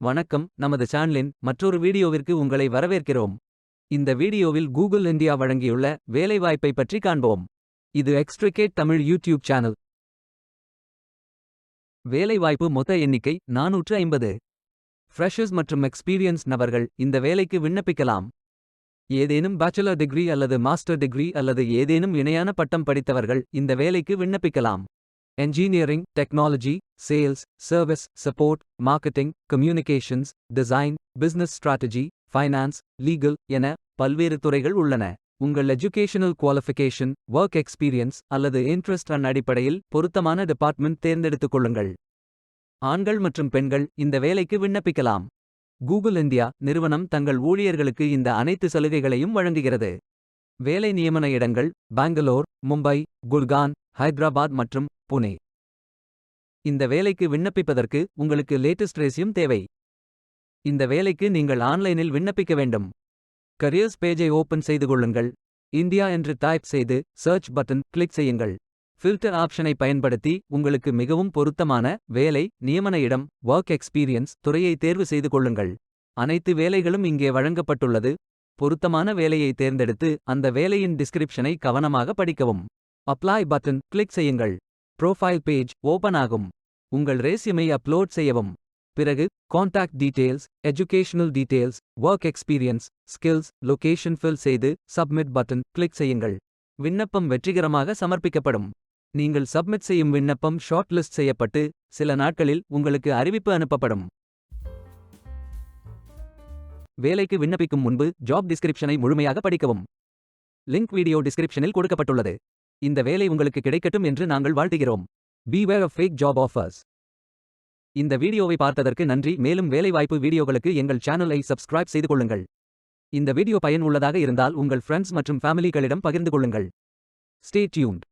வணக்கம், நமது சேனலின் மற்றொரு வீடியோவிற்கு உங்களை வரவேற்கிறோம். இந்த வீடியோவில் கூகுள் இந்தியா வழங்கியுள்ள வேலைவாய்ப்பை பற்றி காண்போம். இது எக்ஸ்ட்ரிகேட் தமிழ் யூடியூப் சேனல். வேலைவாய்ப்பு மொத்த எண்ணிக்கை 450. ஃப்ரெஷர்ஸ் மற்றும் எக்ஸ்பீரியன்ஸ் நபர்கள் இந்த வேலைக்கு விண்ணப்பிக்கலாம். ஏதேனும் பேச்சுலர் டிகிரி அல்லது மாஸ்டர் டிகிரி அல்லது ஏதேனும் இணையான பட்டம் படித்தவர்கள் இந்த வேலைக்கு விண்ணப்பிக்கலாம். Engineering, technology, sales, service, support, marketing, communications, design, business strategy, finance, legal என பல்வேறு துறைகள் உள்ளன. உங்கள் எஜுகேஷனல் குவாலிஃபிகேஷன், ஒர்க் எக்ஸ்பீரியன்ஸ் அல்லது இன்ட்ரெஸ்ட் அடிப்படையில் பொருத்தமான டிபார்ட்மெண்ட் தேர்ந்தெடுத்துக் கொள்ளுங்கள். ஆண்கள் மற்றும் பெண்கள் இந்த வேலைக்கு விண்ணப்பிக்கலாம். கூகுள் இந்தியா நிறுவனம் தங்கள் ஊழியர்களுக்கு இந்த அனைத்து சலுகைகளையும் வழங்குகிறது. வேலை நியமன இடங்கள் பெங்களூர், மும்பை, குர்கான், ஹைதராபாத் மற்றும் புனே. இந்த வேலைக்கு விண்ணப்பிப்பதற்கு உங்களுக்கு லேட்டஸ்ட் ரெஸ்யூம் தேவை. இந்த வேலைக்கு நீங்கள் ஆன்லைனில் விண்ணப்பிக்க வேண்டும். கரியர்ஸ் பேஜை ஓபன் செய்து கொள்ளுங்கள். இந்தியா என்று டைப் செய்து சர்ச் பட்டன் கிளிக் செய்யுங்கள். ஃபில்டர் ஆப்ஷனை பயன்படுத்தி உங்களுக்கு மிகவும் பொருத்தமான வேலை, நியமன இடம், ஒர்க் எக்ஸ்பீரியன்ஸ் துறையை தேர்வு செய்து கொள்ளுங்கள். அனைத்து வேலைகளும் இங்கே வழங்கப்பட்டுள்ளது. பொருத்தமான வேலையை தேர்ந்தெடுத்து அந்த வேலையின் டிஸ்கிரிப்ஷனை கவனமாக படிக்கவும். அப்ளை பட்டன் கிளிக் செய்யுங்கள். ப்ரோஃபைல் பேஜ் ஓபன் ஆகும். உங்கள் ரெஸ்யூமை அப்லோட் செய்யவும். பிறகு contact details, educational details, work experience, skills, location fill செய்து சப்மிட் பட்டன் கிளிக் செய்யுங்கள். விண்ணப்பம் வெற்றிகரமாக சமர்ப்பிக்கப்படும். நீங்கள் சப்மிட் செய்யும் விண்ணப்பம் ஷார்ட் லிஸ்ட் செய்யப்பட்டு சில நாட்களில் உங்களுக்கு அறிவிப்பு அனுப்பப்படும். வேலைக்கு விண்ணப்பிக்கும் முன்பு ஜாப் டிஸ்கிரிப்ஷனை முழுமையாக படிக்கவும். லிங்க் வீடியோ டிஸ்கிரிப்ஷனில் கொடுக்கப்பட்டுள்ளது. இந்த வேலை உங்களுக்கு கிடைக்கட்டும் என்று நாங்கள் வாழ்த்துகிறோம். Beware of fake job offers. இந்த வீடியோவை பார்த்ததற்கு நன்றி. மேலும் வேலைவாய்ப்பு வீடியோகளுக்கு எங்கள் சேனலை சப்ஸ்கிரைப் செய்து கொள்ளுங்கள். இந்த வீடியோ பயன் உள்ளதாக இருந்தால் உங்கள் ஃப்ரெண்ட்ஸ் மற்றும் ஃபேமிலிகளிடம் பகிர்ந்து கொள்ளுங்கள். Stay tuned.